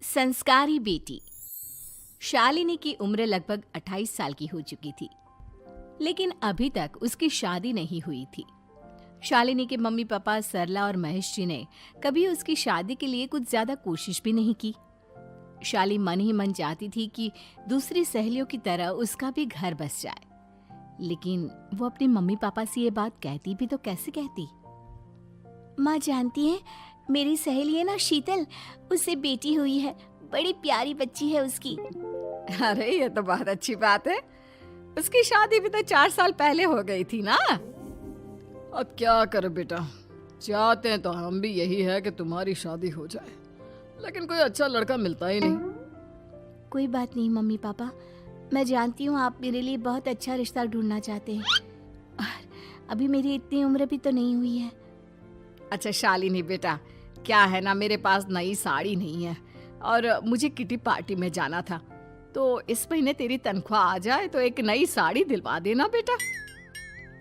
संस्कारी बेटी। शालिनी की उम्र लगभग 28 साल की हो चुकी थी, लेकिन अभी तक उसकी शादी नहीं हुई थी। शालिनी के मम्मी पापा सरला और महेश जी ने कभी उसकी शादी के लिए कुछ ज्यादा कोशिश भी नहीं की। शाली मन ही मन चाहती थी कि दूसरी सहेलियों की तरह उसका भी घर बस जाए, लेकिन वो अपने मम्मी पापा से ये बात कहती भी तो कैसे कहती। माँ जानती है, मेरी सहेली है ना शीतल, उससे बेटी हुई है, बड़ी प्यारी बच्ची है उसकी। अरे ये तो बहुत अच्छी बात है। उसकी शादी भी तो 4 साल पहले हो गई थी ना। अब क्या करे बेटा, चाहते हैं तो हम भी यही है कि तुम्हारी शादी हो जाए, लेकिन कोई अच्छा लड़का मिलता ही नहीं। कोई बात नहीं मम्मी पापा, मैं जानती हूँ आप मेरे लिए बहुत अच्छा रिश्ता ढूंढना चाहते हैं, और अभी मेरी इतनी उम्र भी तो नहीं हुई है। अच्छा शालिनी बेटा, क्या है ना, मेरे पास नई साड़ी नहीं है और मुझे किटी पार्टी में जाना था, तो इस महीने तेरी तनख्वाह आ जाए तो एक नई साड़ी दिलवा देना बेटा।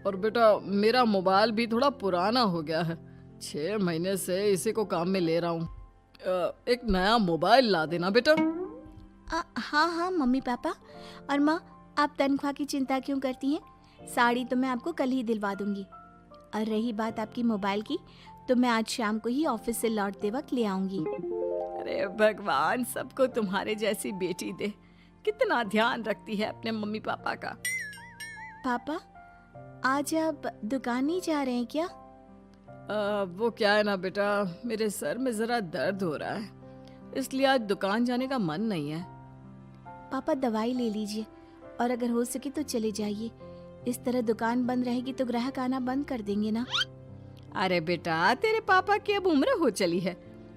और बेटा मेरा मोबाइल भी थोड़ा पुराना हो गया है, 6 महीने से इसी को काम में ले रहा हूँ। एक नया मोबाइल ला देना बेटा। हाँ हाँ मम्मी पापा। और माँ, आप तनख्वाह की चिंता क्यों करती हैं? साड़ी तो मैं आपको कल ही दिलवा दूंगी। और रही बात आपकी मोबाइल की, तो मैं आज शाम को ही ऑफिस से लौटते वक्त ले आऊंगी। अरे भगवान सबको तुम्हारे जैसी बेटी दे, कितना ध्यान रखती है अपने मम्मी पापा का। पापा, आज आप दुकान नहीं जा रहे हैं क्या? वो क्या है ना बेटा, मेरे सर में जरा दर्द हो रहा है, इसलिए आज दुकान जाने का मन नहीं है। पापा दवाई ले लीजिए, और अगर हो सके तो चले जाइए। इस तरह दुकान बंद रहेगी तो ग्राहक आना बंद कर देंगे ना। अरे बेटा, तेरे पापा की अब उम्र हो चली है,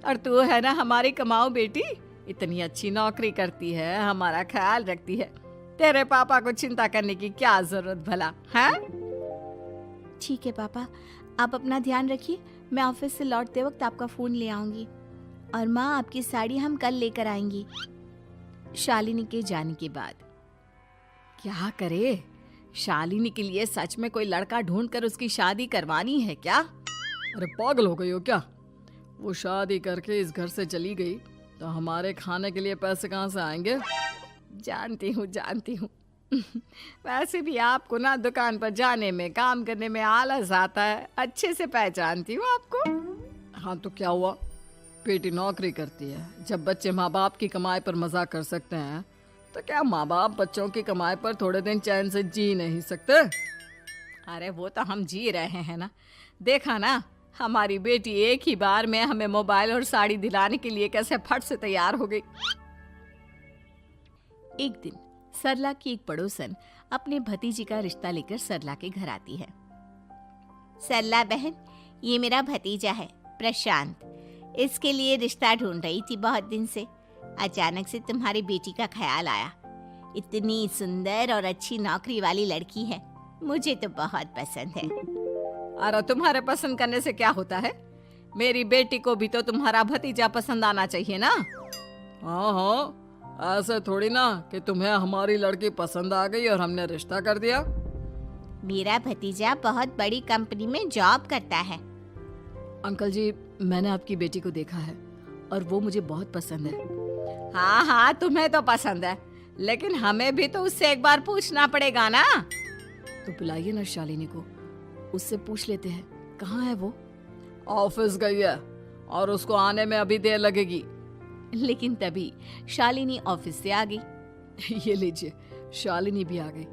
और तू है ना हमारी कमाऊ बेटी, इतनी अच्छी नौकरी करती है, हमारा ख्याल रखती है, तेरे पापा को चिंता करने की क्या जरूरत भला है? ठीक है पापा, आप अपना ध्यान रखिए, मैं ऑफिस से लौटते वक्त आपका फोन ले आऊंगी। और माँ, आपकी साड़ी हम कल लेकर आएंगी। शालिनी के जाने के बाद क्या करे, शालिनी के लिए सच में कोई लड़का ढूंढकर उसकी शादी करवानी है क्या? अरे पागल हो गई हो क्या? वो शादी करके इस घर से चली गई तो हमारे खाने के लिए पैसे कहाँ से आएंगे? जानती हूँ वैसे भी आपको ना दुकान पर जाने में, काम करने में आलस आता है, अच्छे से पहचानती हूँ आपको। हाँ तो क्या हुआ, बेटी नौकरी करती है, जब बच्चे माँ बाप की कमाई पर मजाक कर सकते हैं, तो क्या माँ बाप बच्चों की कमाई पर थोड़े दिन चैन से जी नहीं सकते? अरे वो तो हम जी रहे हैं ना, देखा ना हमारी बेटी एक ही बार में हमें मोबाइल और साड़ी दिलाने के लिए कैसे फट से तैयार हो गई। एक दिन सरला की एक पड़ोसन अपने भतीजी का रिश्ता लेकर सरला के घर आती है। सरला बहन, ये मेरा भतीजा है प्रशांत, इसके लिए रिश्ता ढूंढ रही थी बहुत दिन से। अचानक से तुम्हारी बेटी का ख्याल आया, इतनी सुंदर और अच्छी नौकरी वाली लड़की है, मुझे तो बहुत पसंद है। अरे तुम्हारे पसंद करने से क्या होता है, मेरी बेटी को भी तो तुम्हारा भतीजा पसंद आना चाहिए ना। हाँ, ऐसे थोड़ी ना कि तुम्हें हमारी लड़की पसंद आ गई और हमने रिश्ता कर दिया। मेरा भतीजा बहुत बड़ी कंपनी में जॉब करता है। अंकल जी, मैंने आपकी बेटी को देखा है और वो मुझे बहुत पसंद है। हाँ, तुम्हें तो पसंद है, लेकिन हमें भी तो उससे एक बार पूछना पड़ेगा ना। तो बुलाइए ना शालिनी को, उससे पूछ लेते हैं कहाँ है वो। ऑफिस गई है और उसको आने में अभी देर लगेगी। लेकिन तभी शालिनी ऑफिस से आ गई। ये लीजिए, शालिनी भी आ गई।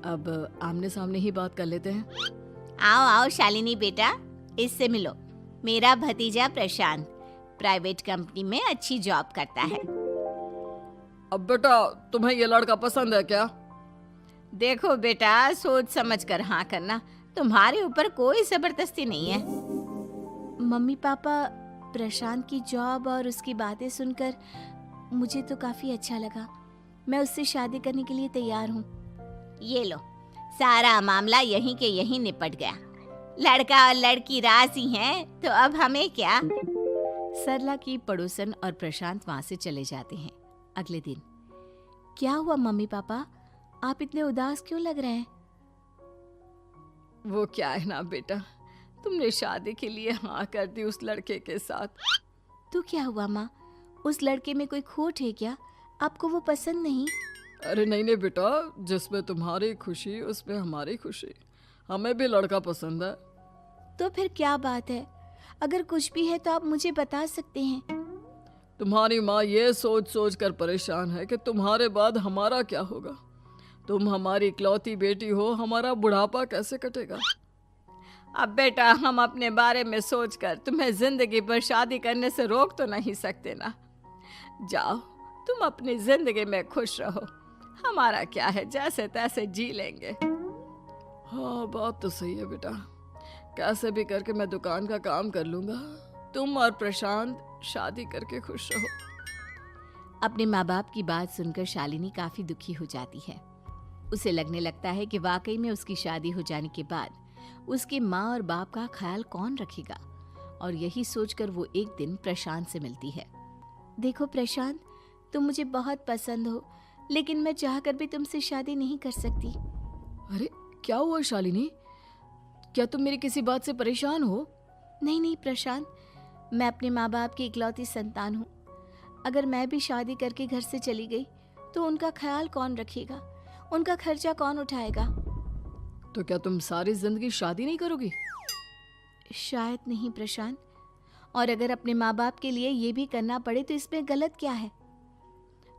अब आमने सामने ही बात कर लेते हैं। आओ आओ शालिनी बेटा, इससे मिलो, मेरा भतीजा प्रशांत प्राइवेट कंपनी में अच्छी जॉब करता है। अब बेटा, तुम्हें ये लड़का पसंद है क्या? देखो बेटा, सोच समझ कर हाँ करना, तुम्हारे ऊपर कोई जबरदस्ती नहीं है। मम्मी पापा, प्रशांत की जॉब और उसकी बातें सुनकर मुझे तो काफी अच्छा लगा, मैं उससे शादी करने के लिए तैयार हूँ। ये लो, सारा मामला यहीं के यहीं निपट गया, लड़का और लड़की राजी हैं, तो अब हमें क्या। सरला की पड़ोसन और प्रशांत वहां से चले जाते हैं। अगले दिन, क्या हुआ मम्मी पापा, आप इतने उदास क्यों लग रहे हैं? वो क्या है ना बेटा, तुमने शादी के लिए हाँ कर दी उस लड़के के साथ। तो क्या हुआ माँ, उस लड़के में कोई खोट है क्या? आपको वो पसंद नहीं? अरे नहीं नहीं बेटा, जिसमें तुम्हारी खुशी उसमें हमारी खुशी। हमें भी लड़का पसंद है। तो फिर क्या बात है? अगर कुछ भी है तो आप मुझे बता सकते हैं। तुम्हारी माँ ये सोच सोच कर परेशान है कि तुम्हारे बाद हमारा क्या होगा। तुम हमारी इकलौती बेटी हो, हमारा बुढ़ापा कैसे कटेगा। अब बेटा, हम अपने बारे में सोचकर तुम्हें जिंदगी भर शादी करने से रोक तो नहीं सकते ना। जाओ, तुम अपनी जिंदगी में खुश रहो, हमारा क्या है, जैसे तैसे जी लेंगे। हाँ, बात तो सही है बेटा। कैसे भी करके मैं दुकान का काम कर लूंगा। तुम और प्रशांत शादी करके खुश रहो। अपने माँ बाप की बात सुनकर शालिनी काफी दुखी हो जाती है। उसे लगने लगता है कि वाकई में उसकी शादी हो जाने के बाद उसकी माँ और बाप का ख्याल कौन रखेगा। और यही सोचकर वो एक दिन प्रशांत से मिलती है। देखो प्रशांत, तुम मुझे बहुत पसंद हो, लेकिन मैं चाहकर भी तुमसे शादी नहीं कर सकती। अरे क्या हुआ शालिनी? क्या तुम मेरी किसी बात से परेशान हो? नहीं नहीं प्रशांत, मैं अपने माँ बाप की इकलौती संतान हूँ। अगर मैं भी शादी करके घर से चली गई तो उनका ख्याल कौन रखेगा, उनका खर्चा कौन उठाएगा। तो क्या तुम सारी जिंदगी शादी नहीं करोगी? शायद नहीं प्रशांत, और अगर अपने माँ बाप के लिए ये भी करना पड़े तो इसमें गलत क्या है।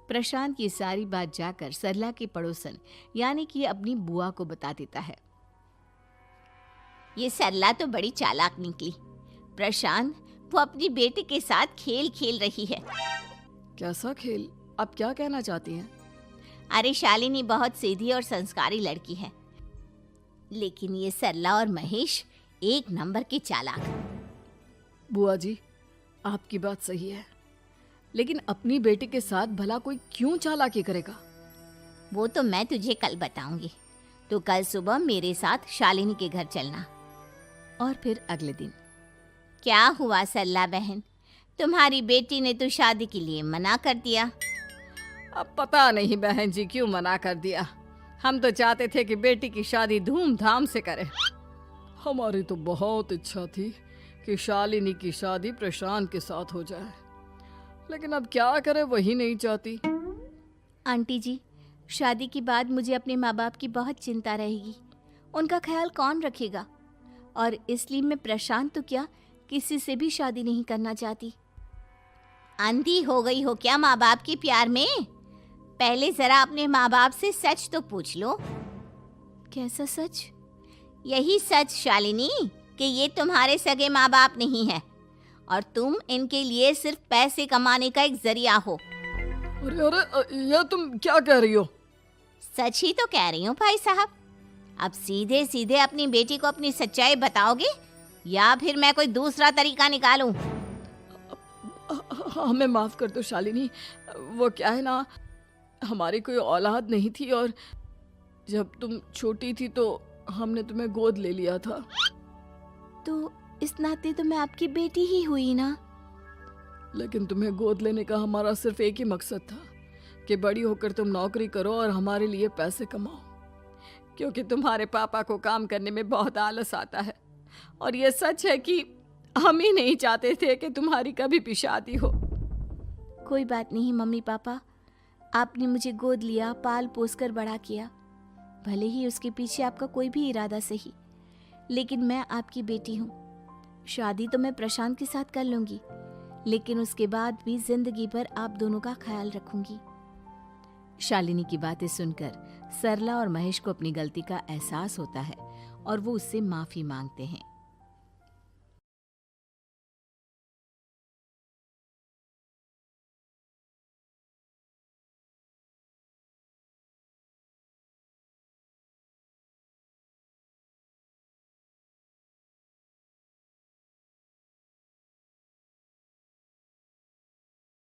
प्रशांत की सारी बात जाकर सरला की पड़ोसन यानी कि अपनी बुआ को बता देता है। ये सरला तो बड़ी चालाक निकली। प्रशांत, वो अपनी बेटी के साथ खेल खेल रही है। कैसा खेल? आप क्या कहना चाहती हैं? अरे शालिनी बहुत सीधी और संस्कारी लड़की है, लेकिन ये सरला और महेश एक नंबर के चालाक। बुआ जी, आपकी बात सही है, लेकिन अपनी बेटी के साथ भला कोई क्यों चालाकी करेगा? वो तो मैं तुझे कल बताऊंगी। तो कल सुबह मेरे साथ शालिनी के घर चलना। और फिर अगले दिन। क्या हुआ सरला बहन, तुम्हारी बेटी ने तो शादी के लिए मना कर दिया। अब पता नहीं बहन जी क्यों मना कर दिया। हम तो चाहते थे कि बेटी की शादी धूमधाम से करें। हमारी तो बहुत इच्छा थी कि शालिनी की शादी प्रशांत के साथ हो जाए, लेकिन अब क्या करें, वही नहीं चाहती। आंटी जी, शादी के बाद मुझे अपने माँ बाप की बहुत चिंता रहेगी। उनका ख्याल कौन रखेगा, और इसलिए मैं प्रशांत तो क्या किसी से भी शादी नहीं करना चाहती। अंधी हो गई हो क्या माँ बाप के प्यार में? पहले जरा अपने माँ बाप से सच तो पूछ लो। कैसा सच? यही सच शालिनी कि ये तुम्हारे सगे माँ बाप नहीं है और तुम इनके लिए सिर्फ पैसे कमाने का एक जरिया हो। अरे अरे, ये तुम क्या कह रही हो? सच ही तो कह रही हूँ भाई साहब। अब सीधे सीधे अपनी बेटी को अपनी सच्चाई बताओगे या फिर मैं कोई दूसरा तरीका निकालूं? हमें माफ कर दो शालिनी। वो क्या है ना, हमारी कोई औलाद नहीं थी और जब तुम छोटी थी तो हमने तुम्हें गोद ले लिया था। तो इस नाते तो मैं आपकी बेटी ही हुई ना। लेकिन तुम्हें गोद लेने का हमारा सिर्फ एक ही मकसद था कि बड़ी होकर तुम नौकरी करो और हमारे लिए पैसे कमाओ, क्योंकि तुम्हारे पापा को काम करने में बहुत आलस आता है। और ये सच है कि हम ही नहीं चाहते थे कि तुम्हारी कभी भी शादी हो। कोई बात नहीं मम्मी पापा, आपने मुझे गोद लिया, पाल पोस कर बड़ा किया। भले ही उसके पीछे आपका कोई भी इरादा सही, लेकिन मैं आपकी बेटी हूँ। शादी तो मैं प्रशांत के साथ कर लूंगी, लेकिन उसके बाद भी जिंदगी भर आप दोनों का ख्याल रखूंगी। शालिनी की बातें सुनकर सरला और महेश को अपनी गलती का एहसास होता है और वो उससे माफी मांगते हैं।